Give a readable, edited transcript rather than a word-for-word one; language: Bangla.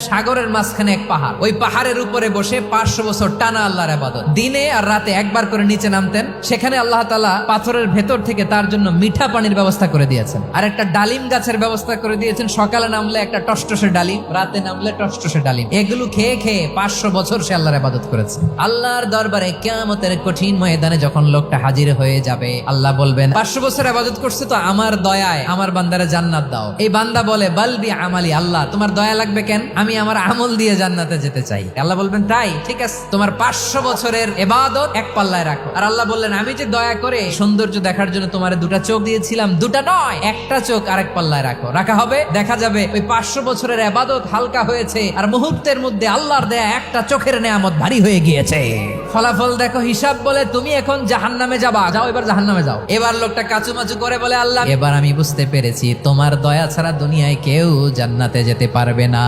সাগরের মাঝখানে এক পাহাড়, ওই পাহাড়ের উপরে বসে 500 বছর টানা আল্লাহর ইবাদত। দিনে আর রাতে একবার করে নিচে নামতেন। সেখানে আল্লাহ তাআলা পাথরের ভেতর থেকে তার জন্য মিঠা পানির ব্যবস্থা করে দিয়েছেন, আর একটা ডালিম গাছের ব্যবস্থা করে দিয়েছেন। সকালে নামলে একটা টসটসে ডালিম, রাতে নামলে টসটসে ডালিম। এগুলো খেয়ে খেয়ে 500 বছর সে আল্লাহর ইবাদত করেছে। আল্লাহর দরবারে কিয়ামতের কঠিন ময়দানে যখন লোকটা হাজির হয়ে যাবে, আল্লাহ বলবেন 500 বছর ইবাদত করছে তো আমার দয়ায় আমার বান্দারে জান্নাত দাও। এই বান্দা বলে বালবি আমালি, আল্লাহ তোমার দয়া লাগবে কেন? আমি আমার আমল দিয়ে জান্নাতে যেতে চাই। আল্লাহ বলবেন তাই ঠিক আছে, তোমার 500 বছরের ইবাদত এক পাল্লায় রাখো। আর আল্লাহ বললেন আমি যে দয়া করে সৌন্দর্য দেখার জন্য তোমার দুটা চোখ দিয়েছিলাম, দুটা নয় একটা চোখ আরেক পাল্লায় রাখো। রাখা হবে, দেখা যাবে ওই 500 বছরের ইবাদত হালকা হয়েছে, আর মুহূর্তের মধ্যে আল্লাহর দেয়া একটা চোখের নেয়ামত ভারী হয়ে গিয়েছে। ফলাফল দেখো, হিসাব বলে তুমি এখন জাহান্নামে যাবা, যাও এবার জাহান্নামে যাও। এবার লোকটা কাচুমাচু করে বলে আল্লাহ এবার আমি বুঝতে পেরেছি তোমার দয়া ছাড়া দুনিয়ায় কেউ জান্নাতে যেতে পারবে না।